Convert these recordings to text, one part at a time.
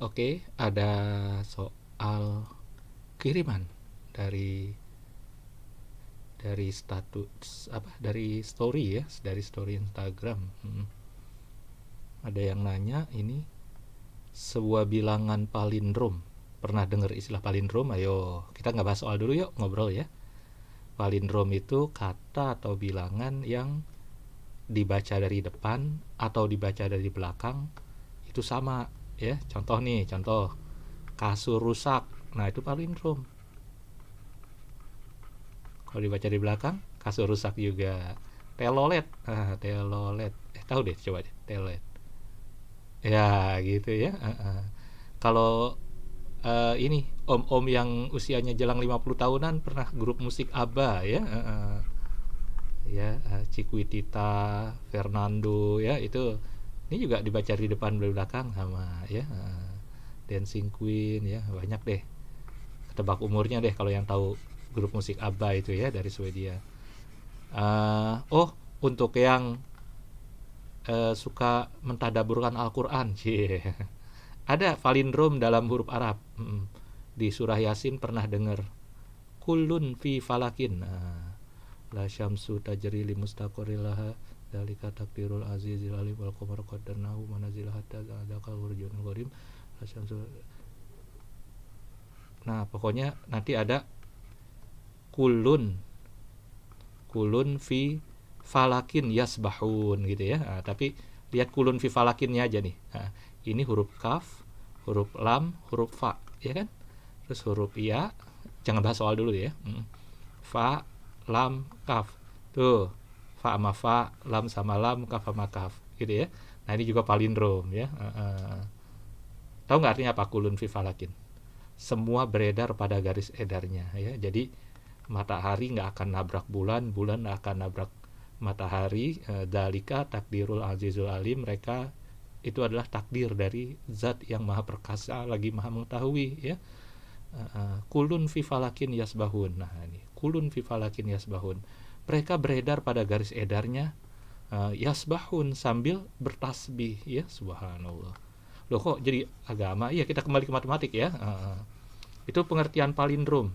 Oke, ada soal kiriman dari status apa dari story ya, dari story Instagram. Ada yang nanya ini sebuah bilangan palindrom. Pernah dengar istilah palindrom? Ayo, kita nggak bahas soal dulu yuk, ngobrol ya. Palindrom itu kata atau bilangan yang dibaca dari depan atau dibaca dari belakang itu sama ya. Contoh nih, contoh kasur rusak. Nah, itu palindrom. Kalau dibaca di belakang, kasur rusak juga. Telolet, telolet. Tahu deh, coba deh, telolet. Ya, gitu ya. Kalau ini om-om yang usianya jelang 50 tahunan pernah grup musik ABBA ya. Ya, Cikwitita, Fernando ya, itu ini juga dibaca di depan di belakang sama ya. Dancing Queen ya, banyak deh. Ketebak umurnya deh kalau yang tahu grup musik ABBA itu ya, dari Swedia. Oh, untuk yang suka mentadaburkan Al-Quran, cie. Ada palindrom dalam huruf Arab. Di surah Yasin pernah dengar kulun fi falakin. La syamsu tajri li mustaqarril laha dzalika takdirul azizil alim wal qamara qaddarnahu manazil hatta dzakal urjunul qadim. La syamsu. Nah, pokoknya nanti ada kulun kulun fi falakin yasbahun gitu ya. Tapi lihat kulun fi falakinnya aja nih. Ini huruf kaf, huruf lam, huruf fa, ya kan? Terus huruf ya, jangan bahas soal dulu ya. Fa, lam, kaf. Tuh, fa sama fa, lam sama lam, kaf sama kaf, gitu ya. Nah, ini juga palindrom ya. Tahu nggak artinya apa kulun fi falakin? Semua beredar pada garis edarnya ya. Jadi matahari nggak akan nabrak bulan, bulan nggak akan nabrak matahari. Dalika takdirul azizul alim, mereka itu adalah takdir dari zat yang maha perkasa lagi maha mengetahui ya. Kulun fi falakin yasbahun. Nah, ini kulun fi falakin yasbahun, mereka beredar pada garis edarnya. Yasbahun, sambil bertasbih ya, subhanallah. Loh, kok jadi agama? Iya, kita kembali ke matematik ya. Itu pengertian palindrom.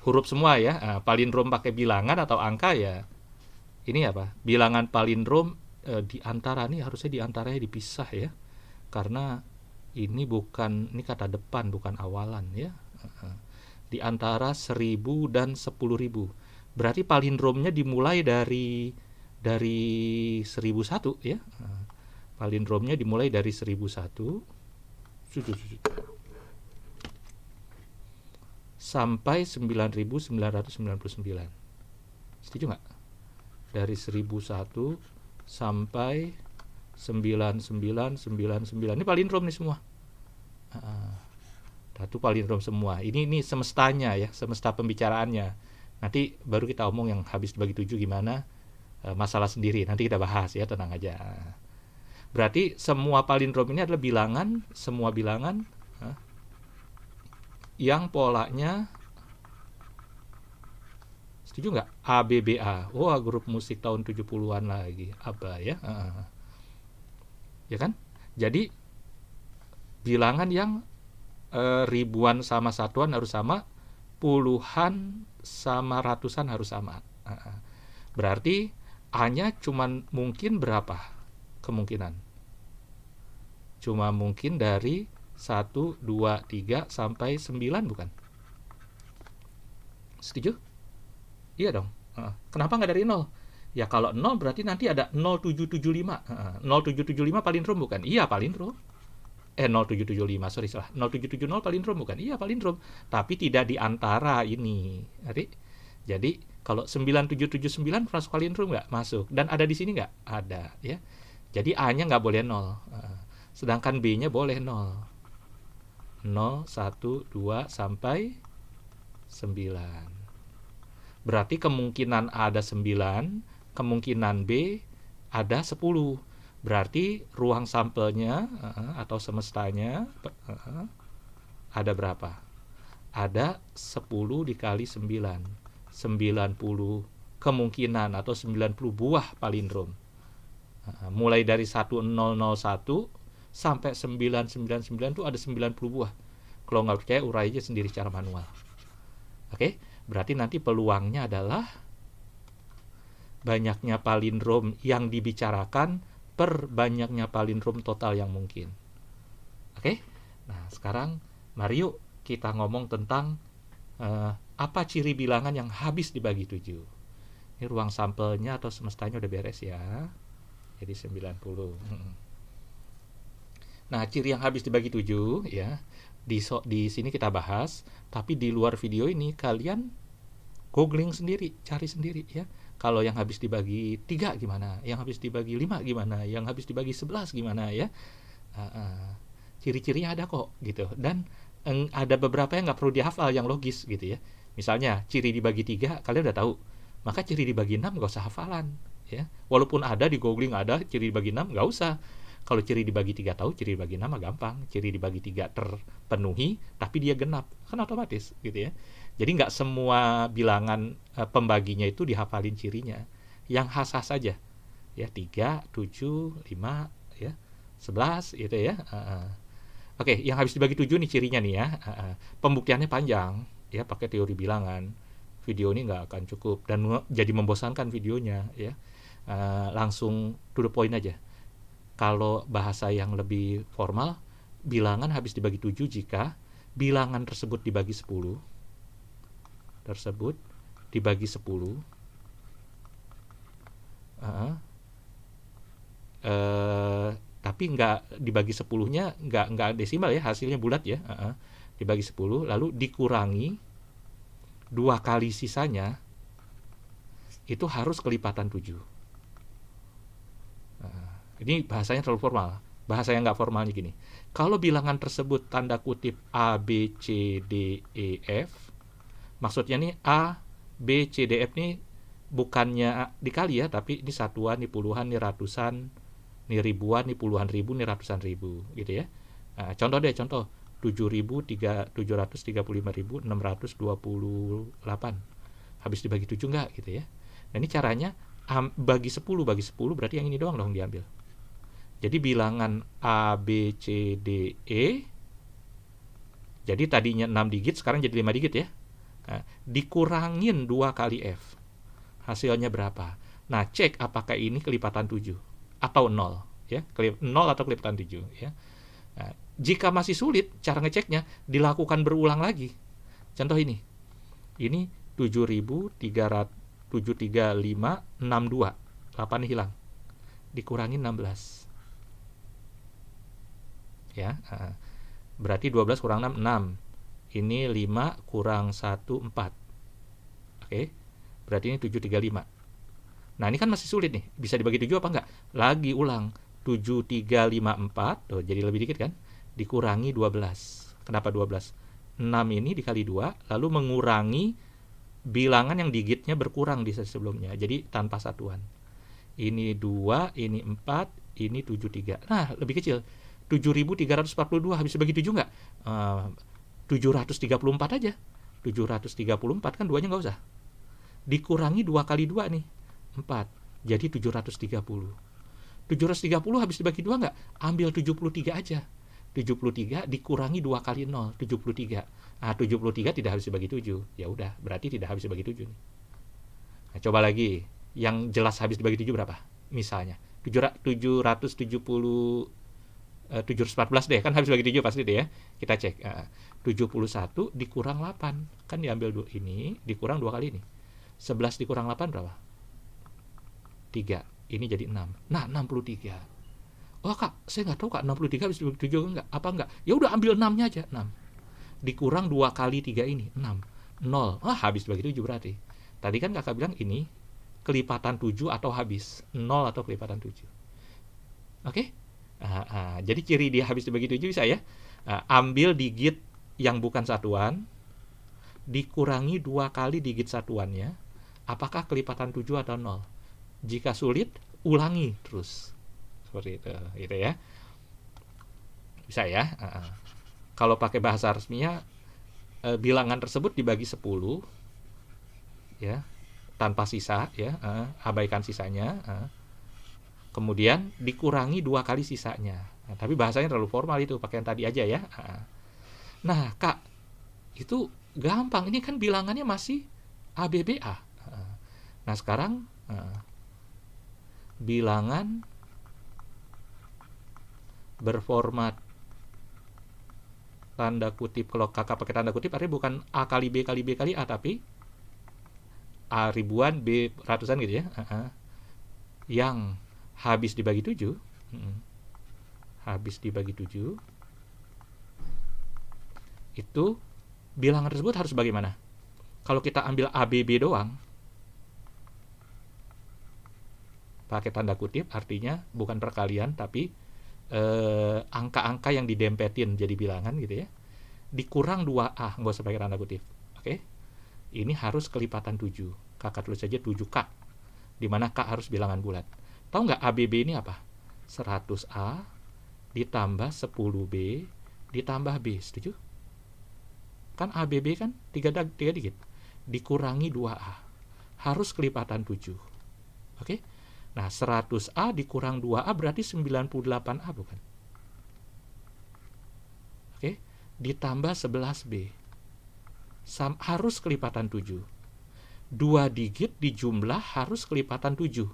Huruf semua ya. Palindrom pakai bilangan atau angka ya. Ini apa? Bilangan palindrom di antara nih, harusnya di antaranya dipisah ya. Karena ini kata depan bukan awalan ya. Di antara 1000 dan 10.000. Berarti palindromnya dimulai dari 1001 ya. Palindromnya dimulai dari 1001 sampai 9999. Setuju nggak? Dari 1001 sampai 9999. Ini palindrom nih semua. Satu palindrom semua. Ini semestanya ya, semesta pembicaraannya. Nanti baru kita omong yang habis bagi 7 gimana, masalah sendiri. Nanti kita bahas ya, tenang aja. Berarti semua palindrom ini adalah bilangan, semua bilangan yang polanya, setuju nggak? ABBA. Wah, grup musik tahun 70-an lagi. Apa ya? Ya kan? Jadi bilangan yang ribuan sama satuan harus sama, puluhan sama ratusan harus sama. Berarti A-nya cuman mungkin berapa kemungkinan? Cuma mungkin dari 1, 2, 3 sampai 9 bukan? Setuju? Iya dong. Kenapa nggak dari 0? Ya kalau 0 berarti nanti ada 0775. 0775 palindrom bukan? Iya palindrom. 0775, sorry salah. 0770 palindrom bukan? Iya palindrom. Tapi tidak di antara ini. Jadi kalau 9779 masuk palindrom nggak? Masuk. Dan ada di sini nggak? Ada ya. Jadi A-nya nggak boleh 0. Sedangkan B-nya boleh 0. 0, 1, 2 sampai 9. Berarti kemungkinan A ada 9, kemungkinan B ada 10. Berarti ruang sampelnya atau semestanya ada berapa? Ada 10 dikali 9. 90 kemungkinan atau 90 buah palindrom. Mulai dari 1001 sampai 999 tuh ada 90 buah. Kalau nggak percaya, urai aja sendiri secara manual. Oke, berarti nanti peluangnya adalah banyaknya palindrom yang dibicarakan per banyaknya palindrom total yang mungkin. Oke, nah sekarang mari yuk kita ngomong tentang apa ciri bilangan yang habis dibagi 7. Ini ruang sampelnya atau semestanya udah beres ya. Jadi 90. Nah, ciri yang habis dibagi 7 ya. Di sini kita bahas, tapi di luar video ini kalian googling sendiri, cari sendiri ya. Kalau yang habis dibagi 3 gimana? Yang habis dibagi 5 gimana? Yang habis dibagi 11 gimana ya? Ciri-cirinya ada kok gitu. Dan ada beberapa yang nggak perlu dihafal, yang logis gitu ya. Misalnya ciri dibagi 3 kalian udah tahu. Maka ciri dibagi 6 nggak usah hafalan ya. Walaupun ada di googling ada ciri dibagi 6, nggak usah. Kalau ciri dibagi 3 tahu, ciri dibagi 6 mah gampang. Ciri dibagi 3 terpenuhi tapi dia genap, kan otomatis gitu ya. Jadi nggak semua bilangan pembaginya itu dihafalin cirinya. Yang khas-khas saja ya, 3, 7, 5 ya, 11 gitu ya. Oke, yang habis dibagi 7 nih cirinya nih ya. Pembuktiannya panjang ya, pakai teori bilangan. Video ini nggak akan cukup dan jadi membosankan videonya ya. Langsung to the point aja. Kalau bahasa yang lebih formal, bilangan habis dibagi 7 jika bilangan tersebut dibagi 10. Tersebut dibagi 10. Tapi nggak dibagi 10-nya nggak desimal ya, hasilnya bulat ya. Dibagi 10 lalu dikurangi 2 kali sisanya, itu harus kelipatan 7. Ini bahasanya terlalu formal. Bahasa yang nggak formalnya gini. Kalau bilangan tersebut tanda kutip A, B, C, D, E, F, maksudnya nih A, B, C, D, F nih bukannya dikali ya, tapi ini satuan, ini puluhan, ini ratusan, ini ribuan, ini puluhan ribu, ini ratusan ribu gitu ya. Contoh 735.628 habis dibagi 7 nggak gitu ya. Nah ini caranya bagi 10 berarti yang ini doang dong diambil. Jadi bilangan A, B, C, D, E, jadi tadinya 6 digit sekarang jadi 5 digit ya. Dikurangin 2 kali F, hasilnya berapa? Nah cek apakah ini kelipatan 7 atau 0 ya, 0 atau kelipatan 7 ya. Jika masih sulit, cara ngeceknya dilakukan berulang lagi. Contoh ini 73562, 8 hilang, dikurangi 16 ya. Berarti 12 kurang 6, 6. Ini 5 kurang 1, 4. Oke, berarti ini 735. Nah ini kan masih sulit nih, bisa dibagi 7 apa enggak? Lagi ulang, 7354, tuh jadi lebih dikit kan? Dikurangi 12. Kenapa 12? 6 ini dikali 2, lalu mengurangi bilangan yang digitnya berkurang di sebelumnya, jadi tanpa satuan. Ini 2, ini 4, ini 73. Nah lebih kecil, 7342 habis dibagi 7 enggak? 734 aja. 734 kan 2-nya nggak usah. Dikurangi 2 kali 2 nih, 4. Jadi 730. 730 habis dibagi 2 nggak? Ambil 73 aja. 73 dikurangi 2 kali 0, 73. 73 tidak habis dibagi 7. Ya udah, berarti tidak habis dibagi 7 nih. Nah, coba lagi. Yang jelas habis dibagi 7 berapa? Misalnya 714 deh, kan habis bagi 7 pasti deh ya. Kita cek. 71 dikurang 8. Kan diambil ini, dikurang 2 kali ini. 11 dikurang 8 berapa? 3. Ini jadi 6. Nah, 63. Oh kak, saya nggak tahu kak, 63 habis dibagi 7 enggak? Apa enggak? Ya udah ambil 6-nya aja, 6. Dikurang 2 kali 3 ini, 6. 0. Habis dibagi 7 berarti. Tadi kan kakak bilang ini kelipatan 7 atau habis. 0 atau kelipatan 7. Oke? Jadi ciri dia habis dibagi 7 bisa ya. Ambil digit yang bukan satuan, dikurangi 2 kali digit satuannya, apakah kelipatan 7 atau 0. Jika sulit, ulangi terus. Seperti itu, gitu ya. Bisa ya. Kalau pakai bahasa resminya, bilangan tersebut dibagi 10 ya, tanpa sisa ya, abaikan sisanya. kemudian dikurangi 2 kali sisanya. Nah, tapi bahasanya terlalu formal itu, pakai yang tadi aja ya. Nah, Kak, itu gampang. Ini kan bilangannya masih ABBA. Nah, sekarang bilangan berformat tanda kutip, kalau kakak pakai tanda kutip artinya bukan A kali B kali B kali A, tapi A ribuan B ratusan gitu ya. Yang habis dibagi 7, habis dibagi 7, itu bilangan tersebut harus bagaimana? Kalau kita ambil ABB doang, pakai tanda kutip artinya bukan perkalian tapi angka-angka yang didempetin jadi bilangan gitu ya, dikurang 2A, nggak usah pakai tanda kutip. Oke? Ini harus kelipatan 7. Kakak tulis saja 7K, dimana K harus bilangan bulat. Tahu nggak ABB ini apa? 100A ditambah 10B ditambah B, setuju? Kan ABB kan 3 digit, dikurangi 2A, harus kelipatan 7. Oke? Nah, 100A dikurang 2A berarti 98A, bukan? Oke? Ditambah 11B. Harus kelipatan 7. 2 digit dijumlah harus kelipatan 7.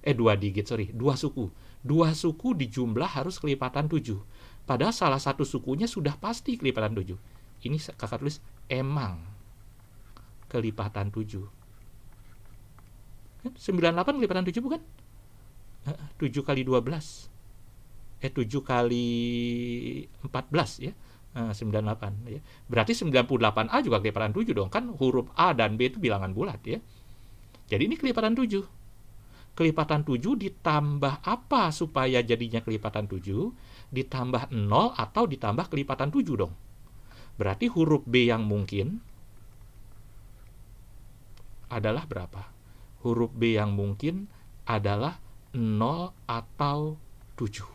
2 digit, sorry. 2 suku. 2 suku dijumlah harus kelipatan 7. Padahal salah satu sukunya sudah pasti kelipatan 7. Ini kakak tulis emang kelipatan 7. 98 kelipatan 7 bukan? 7 kali 12. 7 kali 14 ya. 98 ya. Berarti 98A juga kelipatan 7 dong. Kan huruf A dan B itu bilangan bulat ya. Jadi ini kelipatan 7. Kelipatan 7 ditambah apa supaya jadinya kelipatan 7? Ditambah 0 atau ditambah kelipatan 7 dong. Berarti huruf B yang mungkin adalah berapa? Huruf B yang mungkin adalah 0 atau 7.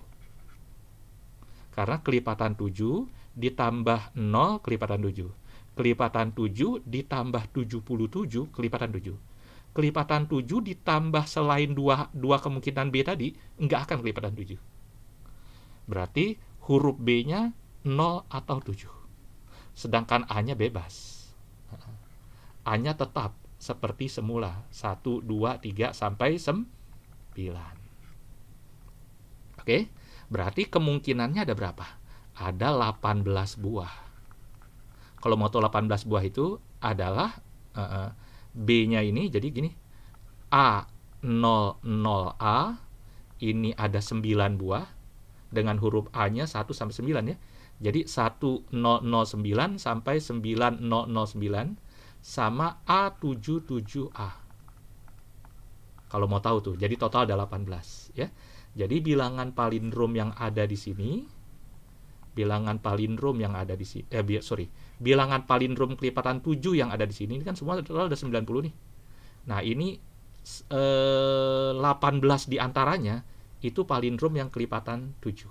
Karena kelipatan 7 ditambah 0 kelipatan 7. Kelipatan 7 ditambah 77 kelipatan 7. Kelipatan 7 ditambah selain dua kemungkinan B tadi, nggak akan kelipatan 7. Berarti huruf B-nya 0 atau 7. Sedangkan A-nya bebas. A-nya tetap seperti semula, 1, 2, 3, sampai 9. Oke, berarti kemungkinannya ada berapa? Ada 18 buah. Kalau mau tahu 18 buah itu adalah B-nya ini, jadi gini, A00A, ini ada 9 buah, dengan huruf A-nya 1 sampai 9 ya. Jadi 1009 sampai 9009 sama A77A. Kalau mau tahu tuh, jadi total ada 18 ya. Jadi bilangan palindrom yang ada di sini, bilangan palindrom yang ada di sini, bilangan palindrom kelipatan 7 yang ada di sini, ini kan semua total ada 90 nih. Nah, ini 18 diantaranya itu palindrom yang kelipatan 7.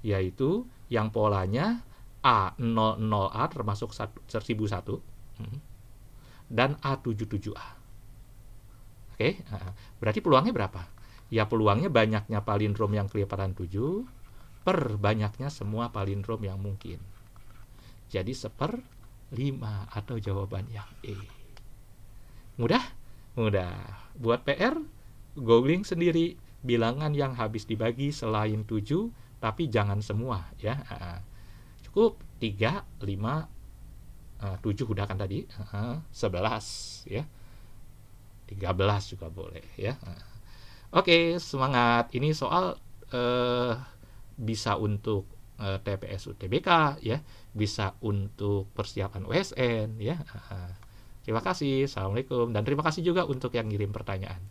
Yaitu yang polanya A00A termasuk 1001 dan A77A. Oke, berarti peluangnya berapa? Ya peluangnya banyaknya palindrom yang kelipatan 7 per banyaknya semua palindrom yang mungkin. Jadi 1/5 atau jawaban yang E. Mudah? Mudah. Buat PR, googling sendiri bilangan yang habis dibagi selain 7, tapi jangan semua ya. Cukup 3, 5, 7 udah kan tadi, 11 ya. 13 juga boleh ya. Oke, semangat. Ini soal bisa untuk TPS UTBK ya, bisa untuk persiapan USN ya. Terima kasih. Assalamualaikum, dan terima kasih juga untuk yang ngirim pertanyaan.